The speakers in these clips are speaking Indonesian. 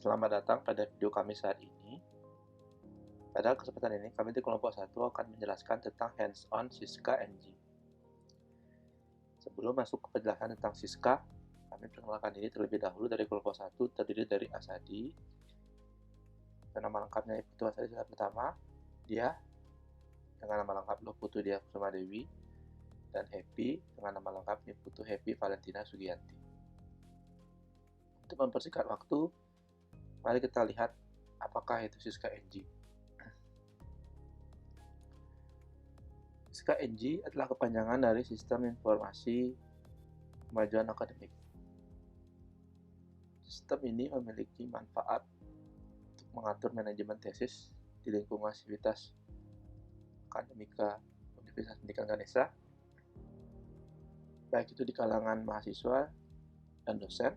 Selamat datang pada video kami saat ini. Pada kesempatan ini, kami di kelompok 1 akan menjelaskan tentang hands-on Siska NG. Sebelum masuk ke penjelasan tentang Siska, kami perkenalkan diri terlebih dahulu. Dari kelompok 1 terdiri dari Asadi, nama lengkapnya Iputu Asadi pertama, dia dengan nama lengkap Loputu Dia Kusuma Dewi, dan Happy dengan nama lengkap Niputu Happy Valentina Sugianti. Untuk mempersingkat waktu, mari kita lihat apakah itu Siska NG. Siska NG adalah kepanjangan dari Sistem Informasi Kemajuan Akademik. Sistem ini memiliki manfaat untuk mengatur manajemen tesis di lingkungan Sivitas Akademika Universitas Pendidikan Ganesha, baik itu di kalangan mahasiswa dan dosen,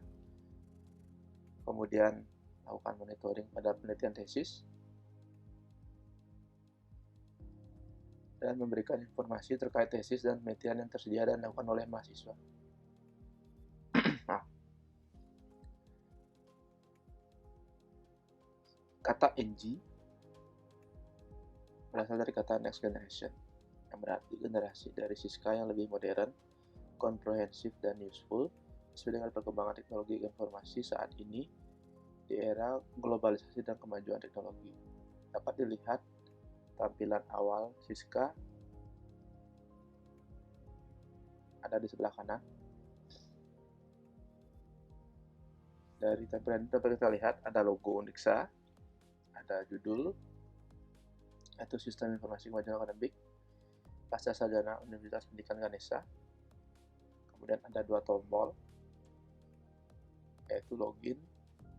kemudian melakukan monitoring pada penelitian tesis, dan memberikan informasi terkait tesis dan penelitian yang tersedia dan dilakukan oleh mahasiswa. Kata NG berasal dari kata Next Generation, yang berarti generasi dari Siska yang lebih modern, komprehensif, dan useful sesuai dengan perkembangan teknologi informasi saat ini di era globalisasi dan kemajuan teknologi. Dapat dilihat tampilan awal Siska ada di sebelah kanan. Dari tampilan itu dapat kita lihat ada logo Unixa, ada judul, yaitu Sistem Informasi Kemajuan Akademik Pasca Sarjana Universitas Pendidikan Ganesha. Kemudian ada dua tombol, yaitu login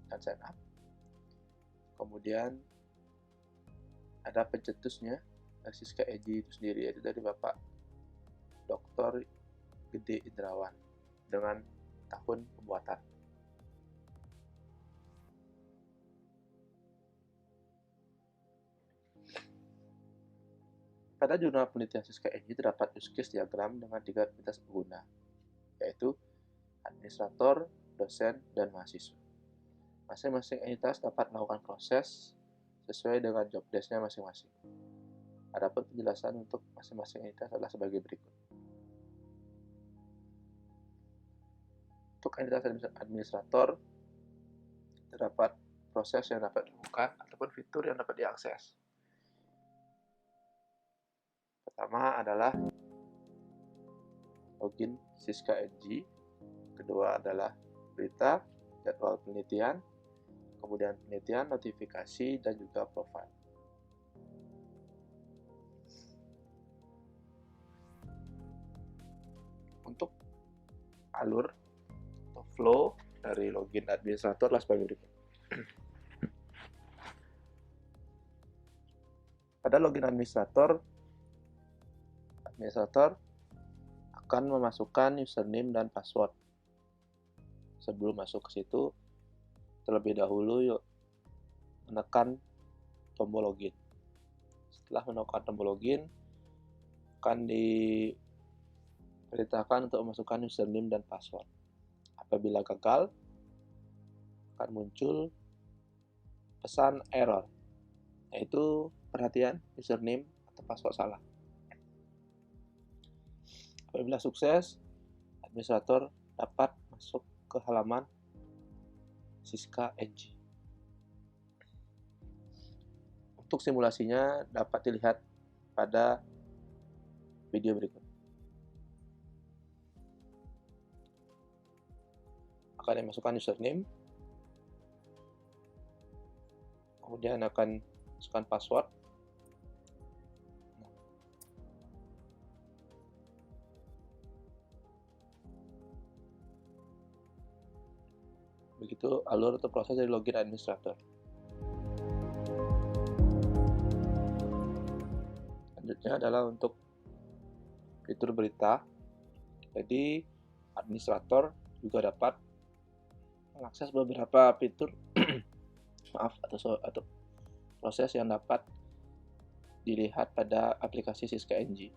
dan sign up. Kemudian ada pencetusnya dari Siska NG itu sendiri, yaitu dari Bapak Dr. Gede Indrawan dengan tahun pembuatan. Pada jurnal penelitian Siska NG terdapat use case diagram dengan 3 aktivitas pengguna, yaitu administrator, dosen, dan mahasiswa. Masing-masing entitas dapat melakukan proses sesuai dengan job desk-nya masing-masing. Adapun penjelasan untuk masing-masing entitas adalah sebagai berikut. Untuk entitas administrator, terdapat proses yang dapat dilakukan ataupun fitur yang dapat diakses. Pertama adalah login Siska NG, kedua adalah berita, jadwal penelitian, kemudian penelitian, notifikasi, dan juga profile. Untuk alur atau flow dari login administrator adalah sebagai berikut. Pada login administrator akan memasukkan username dan password. Sebelum masuk ke situ, terlebih dahulu yuk menekan tombol login. Setelah menekan tombol login, akan diperintahkan untuk memasukkan username dan password. Apabila gagal, akan muncul pesan error, yaitu perhatian username atau password salah. Apabila sukses, administrator dapat masuk ke halaman Siska NG. Untuk simulasinya dapat dilihat pada video berikut. Akan dimasukkan username, kemudian akan masukkan password. Begitu alur atau proses dari login administrator. Selanjutnya adalah untuk fitur berita. Jadi administrator juga dapat mengakses beberapa fitur atau proses yang dapat dilihat pada aplikasi Siska NG.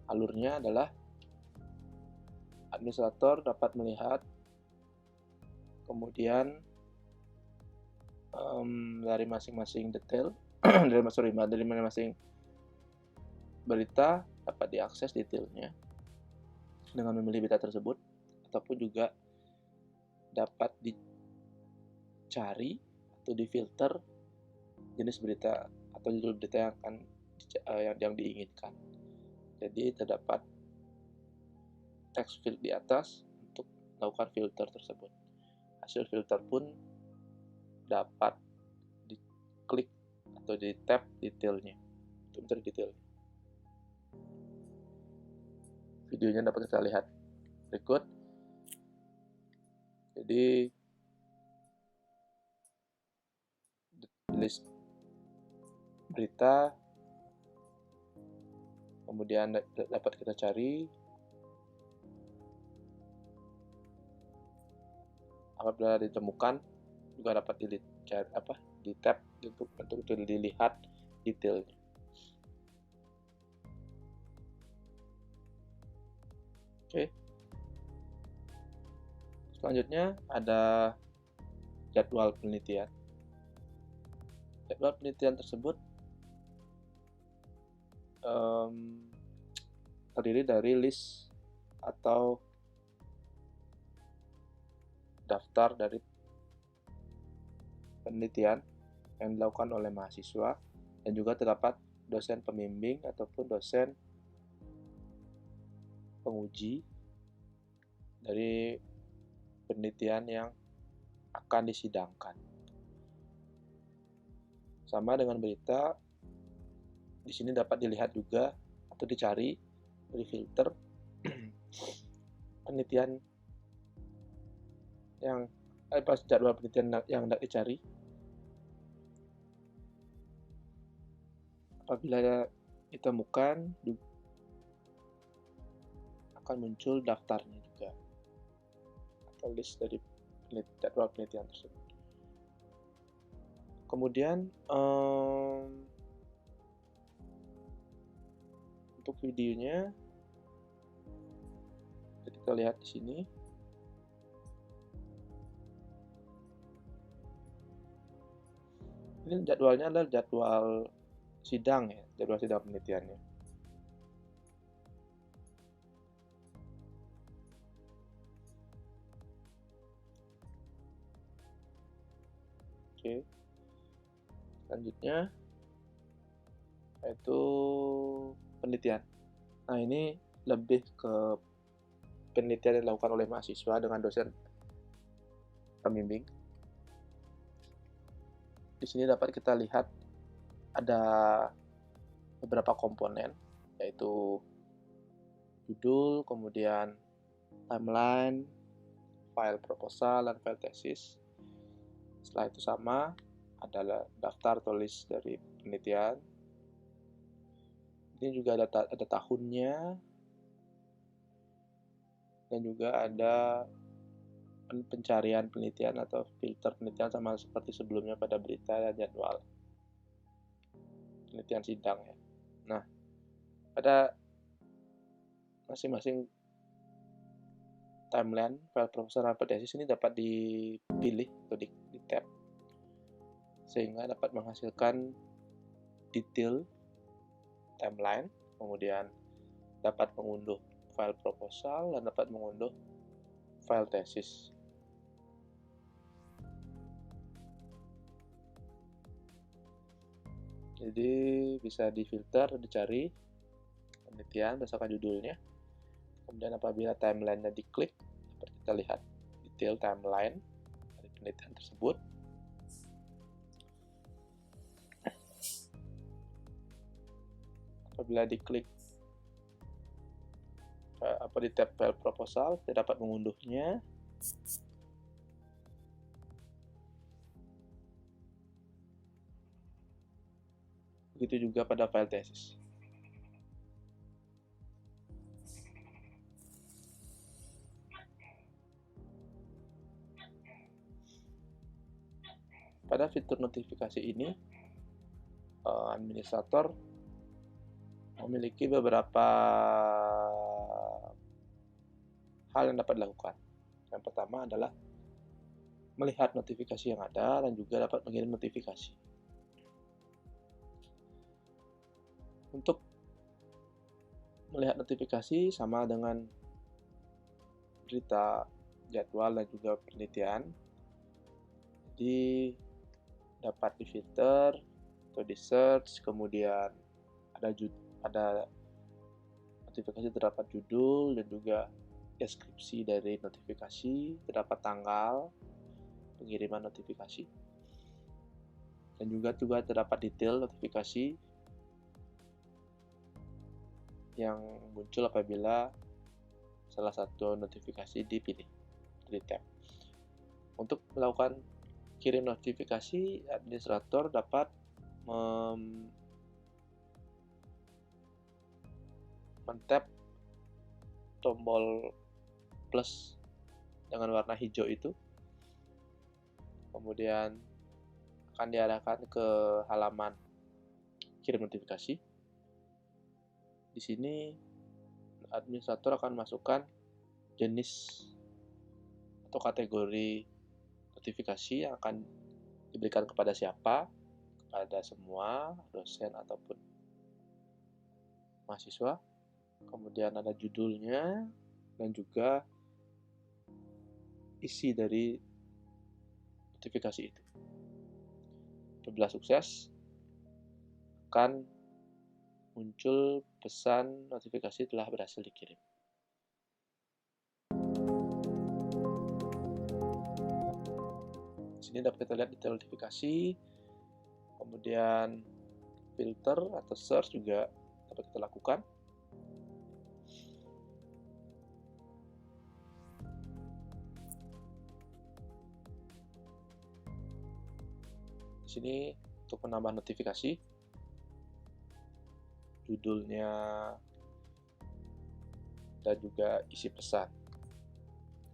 Alurnya adalah administrator dapat melihat Kemudian dari masing-masing detail dari masing-masing berita dapat diakses detailnya dengan memilih berita tersebut, ataupun juga dapat dicari atau difilter jenis berita atau judul berita yang diinginkan. Jadi terdapat text field di atas untuk melakukan filter tersebut. Hasil filter pun dapat diklik atau di tab detailnya untuk mencari detail. Videonya dapat kita lihat berikut. Jadi list berita, kemudian dapat kita cari. Apabila ditemukan juga dapat di tab untuk dilihat detailnya. Oke. Selanjutnya ada jadwal penelitian. Jadwal penelitian tersebut terdiri dari list atau daftar dari penelitian yang dilakukan oleh mahasiswa, dan juga terdapat dosen pembimbing ataupun dosen penguji dari penelitian yang akan disidangkan. Sama dengan berita, di sini dapat dilihat juga atau dicari dari filter penelitian yang jadwal penelitian yang hendak dicari. Apabila ditemukan, akan muncul daftarnya juga atau list dari jadwal penelitian tersebut. Kemudian untuk videonya kita lihat di sini. Ini jadwalnya adalah jadwal sidang ya, jadwal sidang penelitiannya. Oke. Selanjutnya yaitu penelitian. Nah, ini lebih ke penelitian yang dilakukan oleh mahasiswa dengan dosen pembimbing. Di sini dapat kita lihat ada beberapa komponen, yaitu judul, kemudian timeline, file proposal, dan file tesis. Setelah itu sama adalah daftar tulis dari penelitian. Ini juga ada tahunnya, dan juga ada pencarian penelitian atau filter penelitian sama seperti sebelumnya pada berita dan jadwal penelitian sidang ya. Nah, pada masing-masing timeline, file proposal, dan file tesis ini dapat dipilih atau di tab sehingga dapat menghasilkan detail timeline, kemudian dapat mengunduh file proposal dan dapat mengunduh file tesis. Jadi bisa difilter, dicari penelitian berdasarkan judulnya. Kemudian apabila timeline-nya diklik, dapat kita lihat detail timeline dari penelitian tersebut. Apabila diklik di tab file proposal, kita dapat mengunduhnya. Begitu juga pada file tesis. Pada fitur notifikasi ini, administrator memiliki beberapa hal yang dapat dilakukan. Yang pertama adalah melihat notifikasi yang ada dan juga dapat mengirim notifikasi. Untuk melihat notifikasi sama dengan berita jadwal dan juga penelitian. Jadi dapat difilter atau di search, kemudian ada notifikasi terdapat judul dan juga deskripsi dari notifikasi, terdapat tanggal pengiriman notifikasi, dan juga terdapat detail notifikasi yang muncul apabila salah satu notifikasi dipilih, di tab. Untuk melakukan kirim notifikasi, administrator dapat men-tap tombol plus dengan warna hijau itu, kemudian akan diarahkan ke halaman kirim notifikasi. Di sini administrator akan masukkan jenis atau kategori notifikasi yang akan diberikan kepada siapa, kepada semua dosen ataupun mahasiswa. Kemudian ada judulnya dan juga isi dari notifikasi itu. Apabila sukses, akan muncul pesan notifikasi telah berhasil dikirim. Di sini dapat kita lihat detail notifikasi, kemudian filter atau search juga dapat kita lakukan. Di sini untuk menambah notifikasi, judulnya dan juga isi pesan.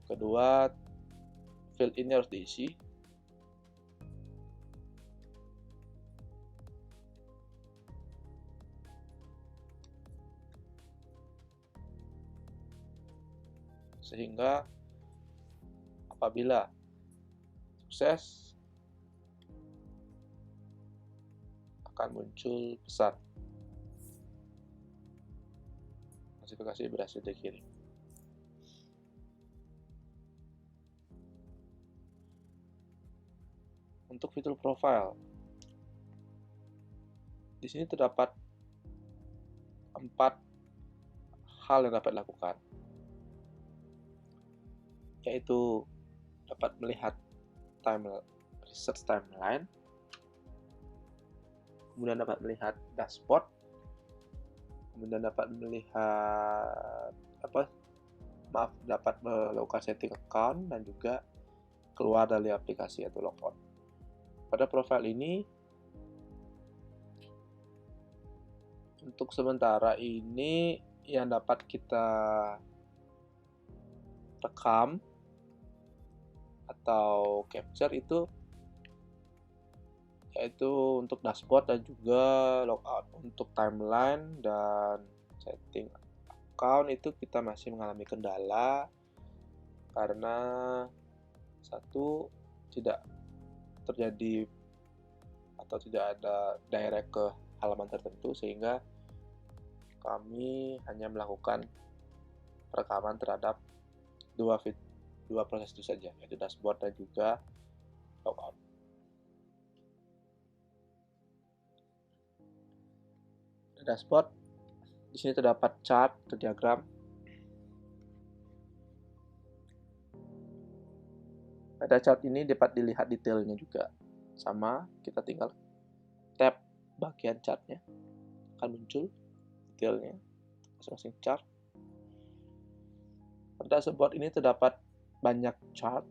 Kedua, field ini harus diisi. Sehingga apabila sukses, akan muncul pesan notifikasi berhasil dikirim. Untuk fitur profile, di sini terdapat 4 hal yang dapat dilakukan, yaitu dapat melihat research timeline, kemudian dapat melihat dashboard, kemudian dapat melihat dapat melakukan setting account dan juga keluar dari aplikasi atau logout. Pada profile ini, untuk sementara ini yang dapat kita rekam atau capture itu yaitu untuk dashboard dan juga logout. Untuk timeline dan setting account itu kita masih mengalami kendala karena satu, tidak terjadi atau tidak ada direct ke halaman tertentu, sehingga kami hanya melakukan rekaman terhadap dua proses itu saja, yaitu dashboard dan juga logout. Dashboard, di sini terdapat chart atau diagram. Pada chart ini dapat dilihat detailnya juga. Sama, kita tinggal tap bagian chartnya, akan muncul detailnya masing-masing chart. Pada dashboard ini terdapat banyak chart.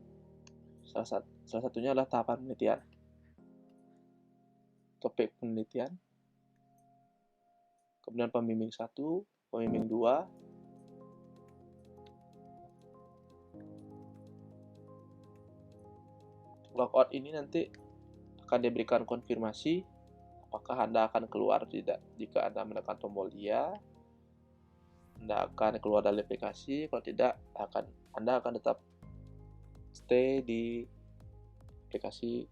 Salah satunya adalah tahapan penelitian, topik penelitian, kemudian pembimbing 1, pembimbing 2, logout ini nanti akan diberikan konfirmasi apakah Anda akan keluar atau tidak. Jika Anda menekan tombol iya, Anda akan keluar dari aplikasi. Kalau tidak, Anda akan tetap stay di aplikasi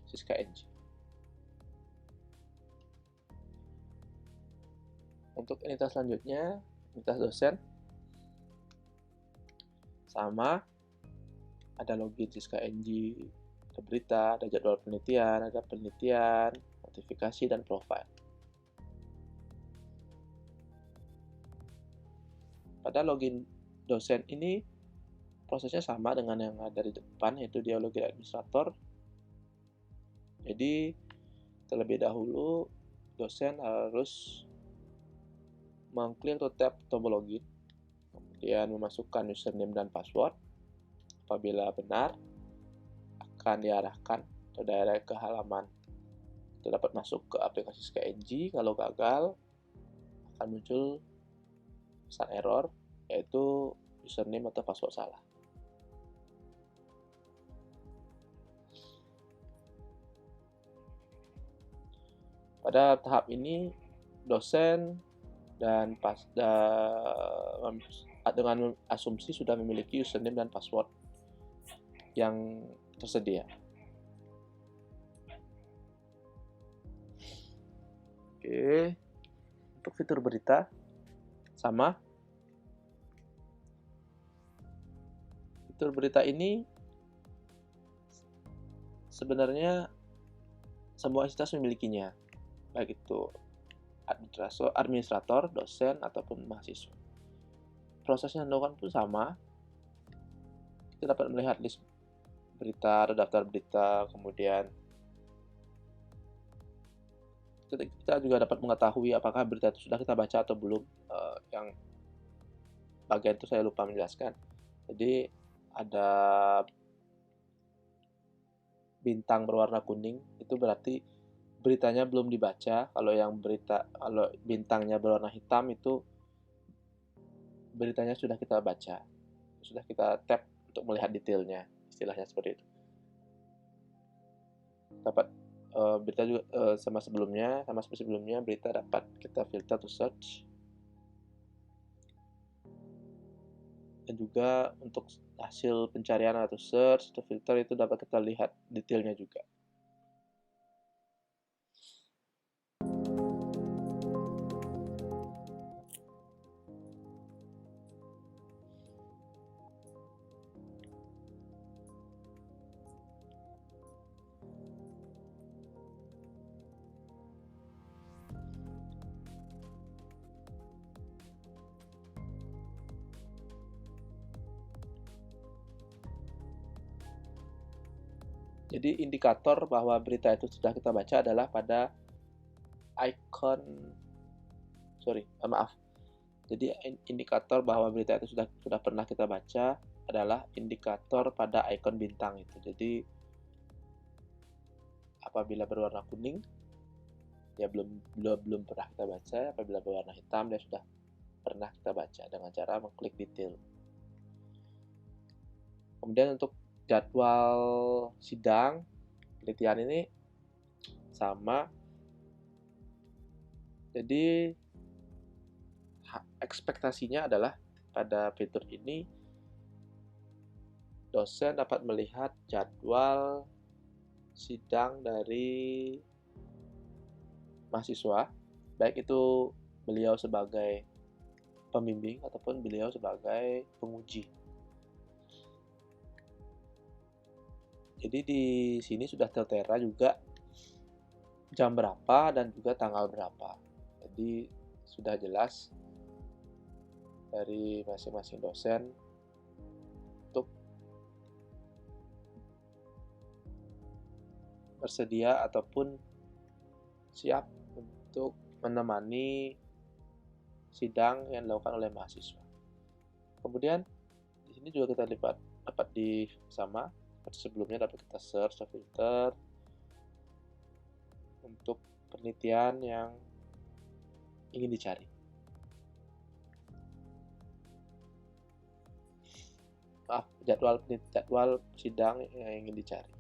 Siska NG. Untuk entitas selanjutnya, entitas dosen, sama, ada login Siska NG, ada berita, ada jadwal penelitian, notifikasi, dan profile. Pada login dosen ini, prosesnya sama dengan yang ada di depan, yaitu dia login administrator. Jadi, terlebih dahulu, dosen harus mengklik atau tab tombol login, kemudian memasukkan username dan password. Apabila benar, akan diarahkan atau direct ke halaman itu dapat masuk ke aplikasi Siska NG. Kalau gagal, akan muncul pesan error, yaitu username atau password salah. Pada tahap ini, dosen dengan asumsi sudah memiliki username dan password yang tersedia. Oke, untuk fitur berita sama. Fitur berita ini sebenarnya semua entitas memilikinya, baik itu administrator, dosen, ataupun mahasiswa. Proses yang dilakukan pun sama. Kita dapat melihat list berita atau daftar berita, kemudian kita juga dapat mengetahui apakah berita itu sudah kita baca atau belum. Yang bagian itu saya lupa menjelaskan. Jadi ada bintang berwarna kuning, itu berarti beritanya belum dibaca. Kalau bintangnya berwarna hitam, itu beritanya sudah kita baca, sudah kita tap untuk melihat detailnya, istilahnya seperti itu. Dapat berita juga sama seperti sebelumnya, berita dapat kita filter to search, dan juga untuk hasil pencarian atau search atau filter itu dapat kita lihat detailnya juga. Jadi indikator bahwa berita itu sudah kita baca adalah pada Jadi indikator bahwa berita itu sudah pernah kita baca adalah indikator pada ikon bintang itu. Jadi apabila berwarna kuning, dia belum pernah kita baca. Apabila berwarna hitam, dia sudah pernah kita baca dengan cara mengklik detail. Kemudian untuk jadwal sidang penelitian ini sama. Jadi ekspektasinya adalah pada fitur ini dosen dapat melihat jadwal sidang dari mahasiswa, baik itu beliau sebagai pembimbing ataupun beliau sebagai penguji. Jadi di sini sudah tertera juga jam berapa dan juga tanggal berapa. Jadi sudah jelas dari masing-masing dosen untuk bersedia ataupun siap untuk menemani sidang yang dilakukan oleh mahasiswa. Kemudian di sini juga kita dapat di sama seperti sebelumnya, dapat kita search atau filter untuk penelitian yang ingin dicari. Jadwal sidang yang ingin dicari.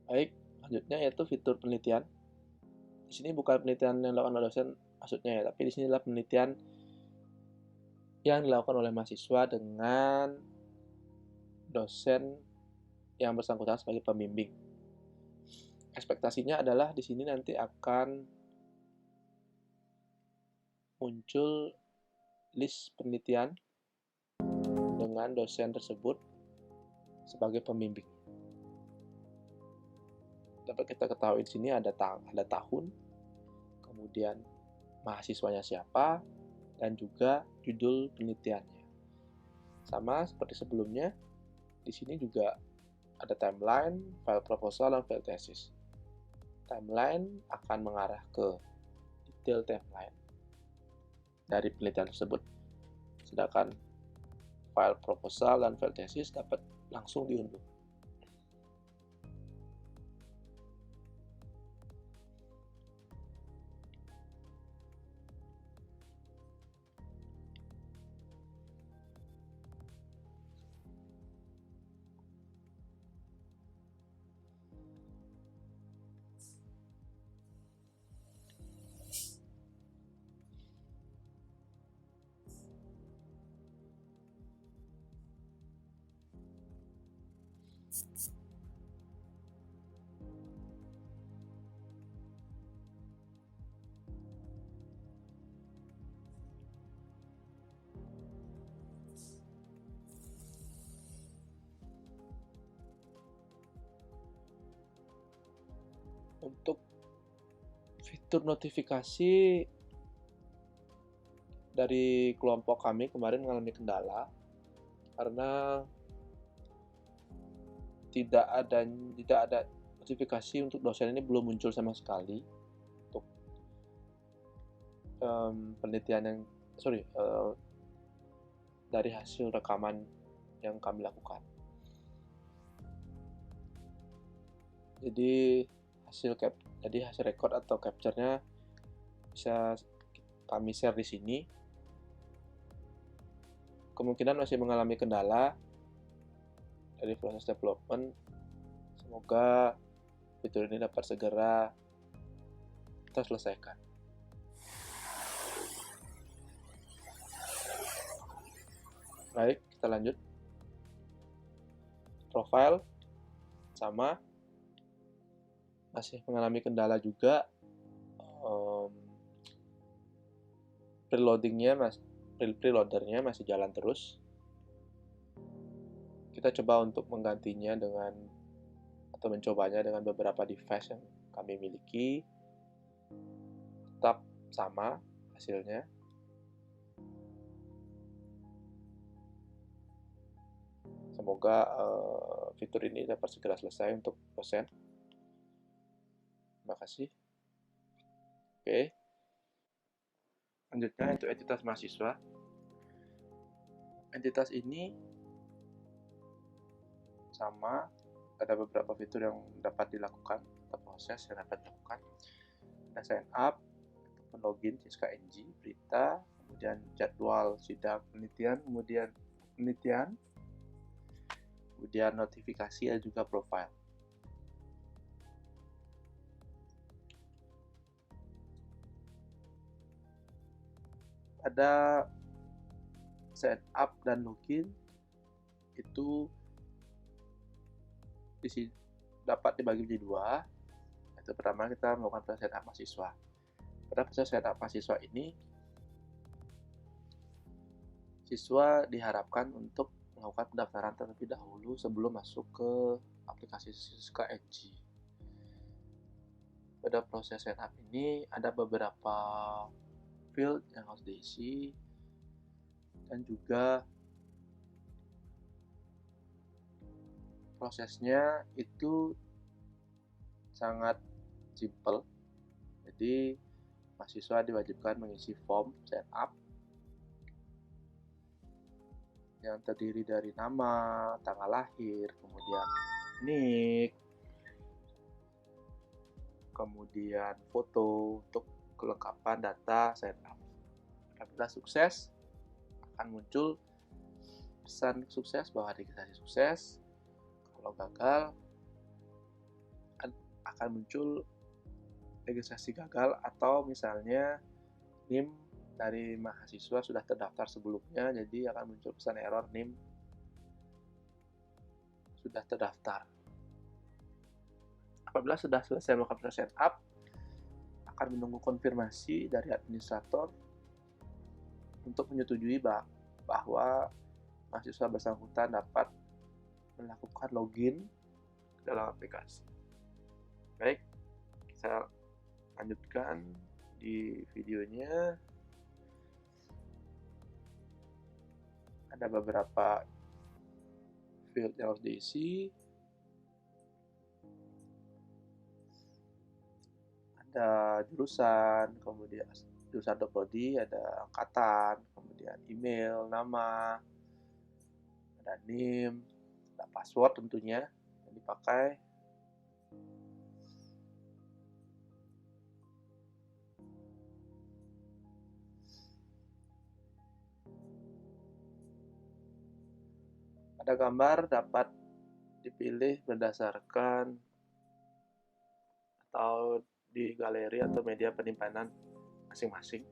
Baik, selanjutnya yaitu fitur penelitian. Di sini bukan penelitian yang dilakukan oleh dosen maksudnya ya, tapi di sini adalah penelitian yang dilakukan oleh mahasiswa dengan dosen yang bersangkutan sebagai pembimbing. Ekspektasinya adalah di sini nanti akan muncul list penelitian dengan dosen tersebut sebagai pembimbing. Dapat kita ketahui di sini ada tahun, kemudian mahasiswanya siapa, dan juga judul penelitiannya. Sama seperti sebelumnya, di sini juga ada timeline, file proposal, dan file tesis. Timeline akan mengarah ke detail timeline dari penelitian tersebut. Sedangkan file proposal dan file tesis dapat langsung diunduh. Untuk fitur notifikasi dari kelompok kami kemarin mengalami kendala karena tidak ada notifikasi untuk dosen ini belum muncul sama sekali untuk penelitian yang dari hasil rekaman yang kami lakukan. Jadi hasil record atau capture-nya bisa kami share di sini. Kemungkinan masih mengalami kendala dari proses development. Semoga fitur ini dapat segera kita selesaikan. Baik, kita lanjut. Profile sama, masih mengalami kendala juga. Preloadernya masih jalan terus. Kita coba untuk menggantinya atau mencobanya dengan beberapa device yang kami miliki. Tetap sama hasilnya. Semoga fitur ini dapat segera selesai untuk dosen. Terima kasih. Oke. Selanjutnya untuk entitas mahasiswa. Entitas ini sama, ada beberapa fitur yang dapat dilakukan atau proses yang dapat dilakukan. Ada sign up, ataupun login, Siska NG, berita, kemudian jadwal sidang penelitian, kemudian notifikasi, dan juga profile. Ada sign up dan login itu dapat dibagi menjadi dua. Itu pertama kita melakukan proses sign up mahasiswa. Pada proses sign up mahasiswa ini, siswa diharapkan untuk melakukan pendaftaran terlebih dahulu sebelum masuk ke aplikasi Siska NG. Pada proses sign up ini ada beberapa field yang harus diisi, dan juga prosesnya itu sangat simple. Jadi mahasiswa diwajibkan mengisi form sign up yang terdiri dari nama, tanggal lahir, kemudian nick, kemudian foto untuk kelengkapan data sign up. Apabila sukses, akan muncul pesan sukses bahwa registrasi sukses. Kalau gagal, akan muncul registrasi gagal, atau misalnya NIM dari mahasiswa sudah terdaftar sebelumnya, jadi akan muncul pesan error NIM sudah terdaftar. Apabila sudah selesai melakukan proses setup, akan menunggu konfirmasi dari administrator untuk menyetujui bahwa mahasiswa bersangkutan dapat melakukan login dalam aplikasi. Baik, saya lanjutkan di videonya. Ada beberapa field yang harus diisi. Ada jurusan, kemudian jurusan prodi, ada angkatan, kemudian email, nama, ada NIM, ada password tentunya yang dipakai. Ada gambar dapat dipilih berdasarkan atau di galeri atau media penyimpanan masing-masing.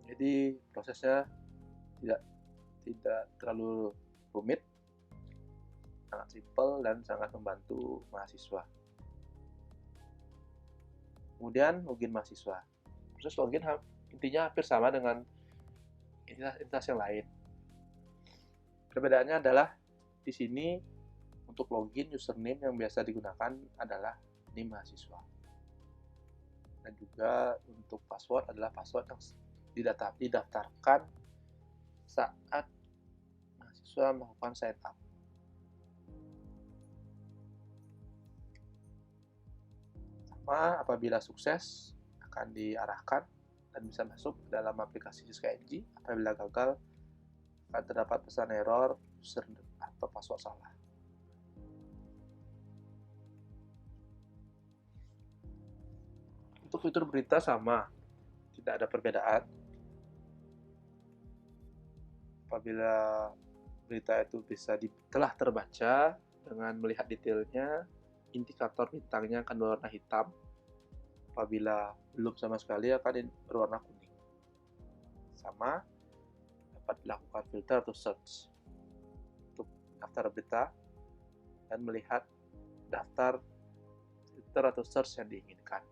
Jadi prosesnya tidak terlalu rumit, sangat simpel dan sangat membantu mahasiswa. Kemudian login mahasiswa. Proses login intinya hampir sama dengan entitas yang lain. Perbedaannya adalah di sini untuk login username yang biasa digunakan adalah NIM mahasiswa. Dan juga untuk password adalah password yang didaftarkan saat mahasiswa melakukan sign up. Sama, apabila sukses akan diarahkan dan bisa masuk ke dalam aplikasi Siska NG. Apabila gagal akan terdapat pesan error username atau password salah. Untuk fitur berita sama, tidak ada perbedaan. Apabila berita itu telah terbaca dengan melihat detailnya, indikator bintangnya akan berwarna hitam. Apabila belum sama sekali akan berwarna kuning. Sama, dapat dilakukan filter atau search untuk daftar berita dan melihat daftar filter atau search yang diinginkan.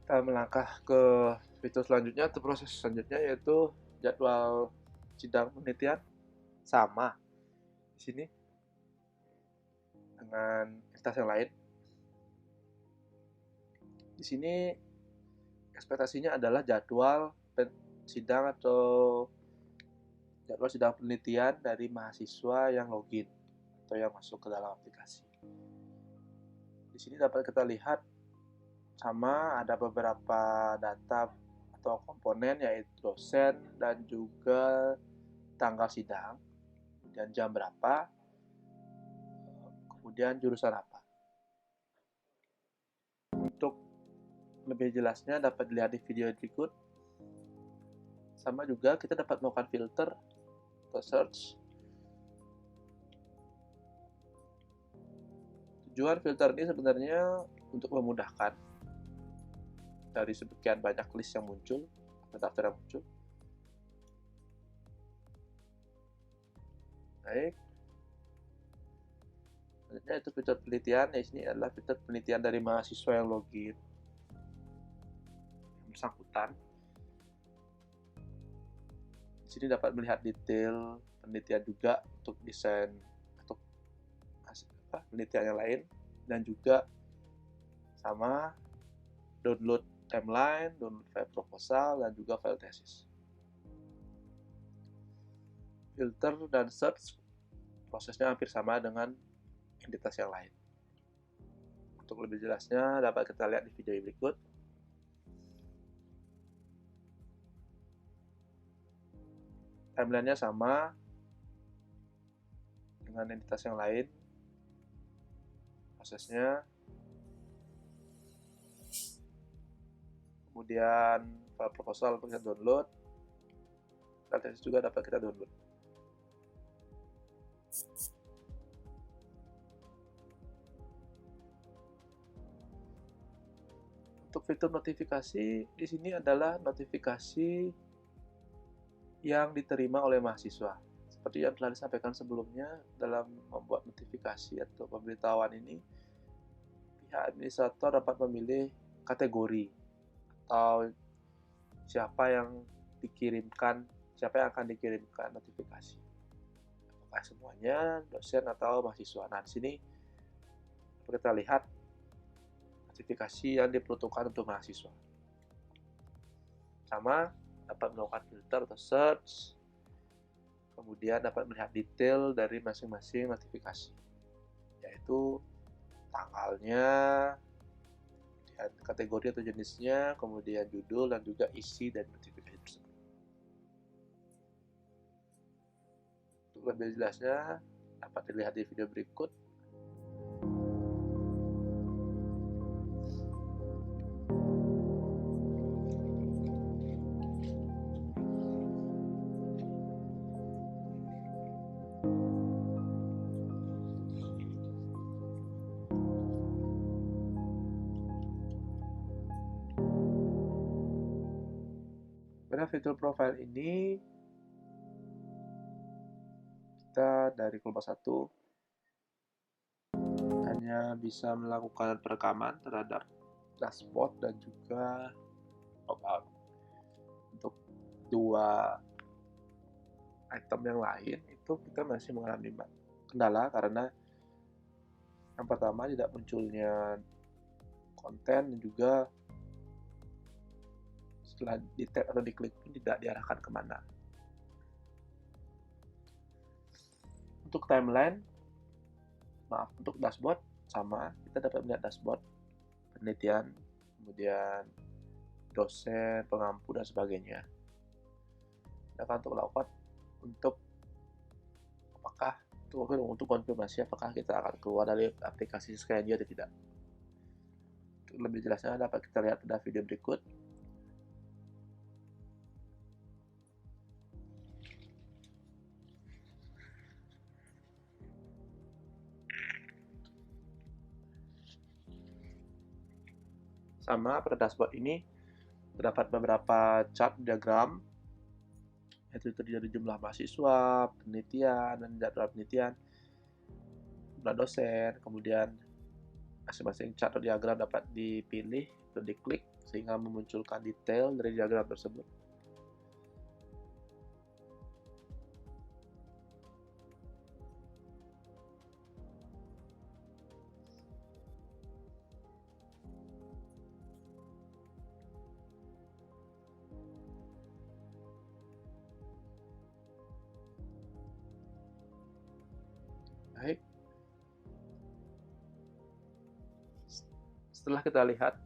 Kita melangkah ke fitur selanjutnya atau proses selanjutnya, yaitu jadwal sidang penelitian. Sama di sini dengan entitas yang lain. Di sini ekspektasinya adalah jadwal sidang atau jadwal sidang penelitian dari mahasiswa yang login atau yang masuk ke dalam aplikasi. Di sini dapat kita lihat sama ada beberapa data atau komponen, yaitu dosen dan juga tanggal sidang, kemudian jam berapa, kemudian jurusan apa. Untuk lebih jelasnya dapat dilihat di video berikut. Sama juga kita dapat melakukan filter atau search. Tujuan filter ini sebenarnya untuk memudahkan dari sekian banyak list yang muncul, daftar yang muncul. Baik. Selanjutnya itu fitur penelitian. Di sini adalah fitur penelitian dari mahasiswa yang login, yang bersangkutan. Di sini dapat melihat detail penelitian juga untuk desain atau penelitian yang lain, dan juga sama download timeline, download file proposal, dan juga file tesis. Filter dan search prosesnya hampir sama dengan entitas yang lain. Untuk lebih jelasnya dapat kita lihat di video berikut. Timeline-nya sama dengan entitas yang lain. Prosesnya. Kemudian file proposal dapat kita download. File tesis juga dapat kita download. Untuk fitur notifikasi di sini adalah notifikasi yang diterima oleh mahasiswa. Seperti yang telah disampaikan sebelumnya, dalam membuat notifikasi atau pemberitahuan ini, pihak administrator dapat memilih kategori atau siapa yang akan dikirimkan notifikasi. Apakah semuanya dosen atau mahasiswa. Nah, di sini kita lihat notifikasi yang diperuntukkan untuk mahasiswa. Sama, dapat melakukan filter atau search, kemudian dapat melihat detail dari masing-masing notifikasi, yaitu tanggalnya, kategori atau jenisnya, kemudian judul, dan juga isi dari notifikasi tersebut. Untuk lebih jelasnya, dapat dilihat di video berikut. Pada fitur profile ini, kita dari kelompok 1 hanya bisa melakukan perekaman terhadap dashboard dan juga logout. Untuk dua item yang lain itu kita masih mengalami kendala karena yang pertama tidak munculnya konten, dan juga setelah di-tap atau diklik pun tidak diarahkan kemana. Untuk timeline, untuk dashboard sama, kita dapat melihat dashboard penelitian, kemudian dosen, pengampu, dan sebagainya. Sedangkan untuk layout, untuk konfirmasi apakah kita akan keluar dari aplikasi Skyeng atau tidak. Untuk lebih jelasnya dapat kita lihat pada video berikut. Sama, pada dashboard ini terdapat beberapa chart diagram, yaitu terdiri dari jumlah mahasiswa, penelitian, dan jadwal penelitian, jumlah dosen. Kemudian masing-masing chart atau diagram dapat dipilih atau diklik sehingga memunculkan detail dari diagram tersebut. Baik. Setelah kita lihat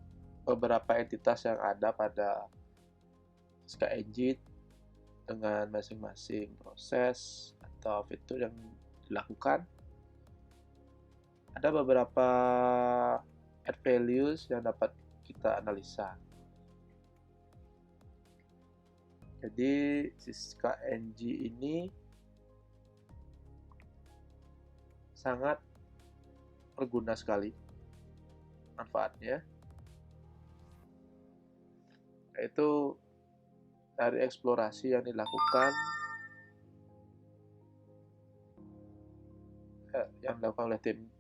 beberapa entitas yang ada pada Skyeng dengan masing-masing proses atau fitur yang dilakukan, ada beberapa add values yang dapat kita analisa. Jadi Skyeng ini sangat berguna sekali manfaatnya, yaitu dari eksplorasi yang dilakukan oleh tim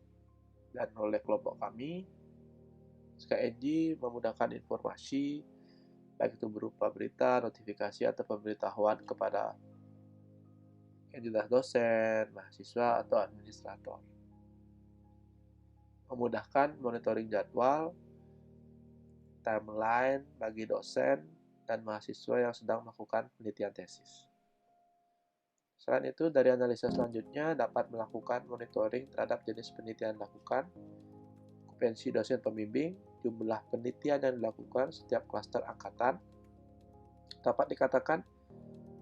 dan oleh kelompok kami. Skyeng memudahkan informasi, baik itu berupa berita, notifikasi, atau pemberitahuan kepada entitas dosen, mahasiswa, atau administrator. Memudahkan monitoring jadwal, timeline bagi dosen dan mahasiswa yang sedang melakukan penelitian tesis. Selain itu, dari analisa selanjutnya dapat melakukan monitoring terhadap jenis penelitian yang dilakukan, okupansi dosen pembimbing, jumlah penelitian yang dilakukan setiap klaster angkatan. Dapat dikatakan,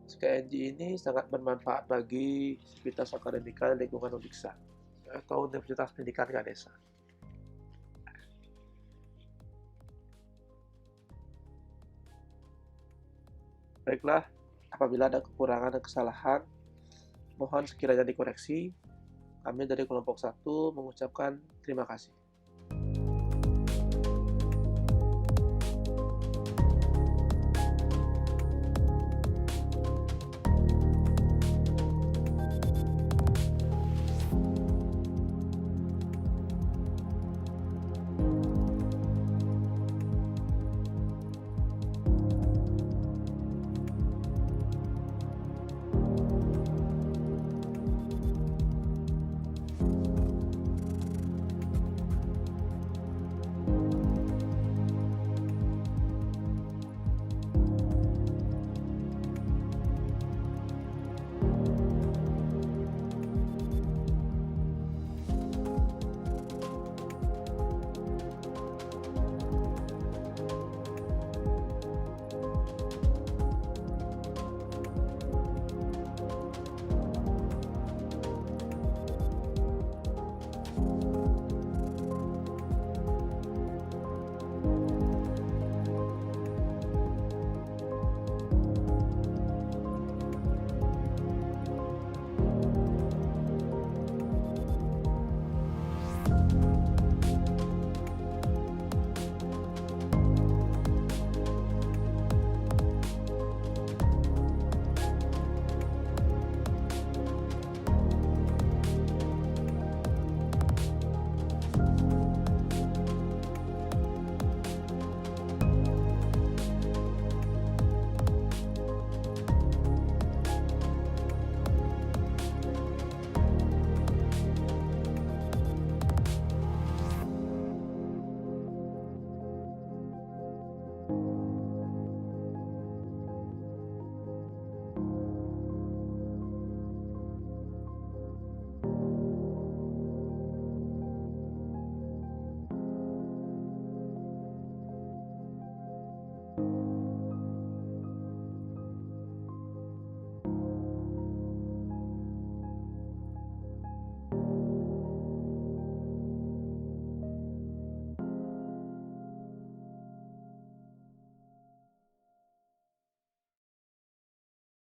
SKNG ini sangat bermanfaat bagi sivitas akademika lingkungan Uniksa atau Universitas Pendidikan Ganesha. Baiklah, apabila ada kekurangan dan kesalahan, mohon sekiranya dikoreksi. Kami dari kelompok 1 mengucapkan terima kasih.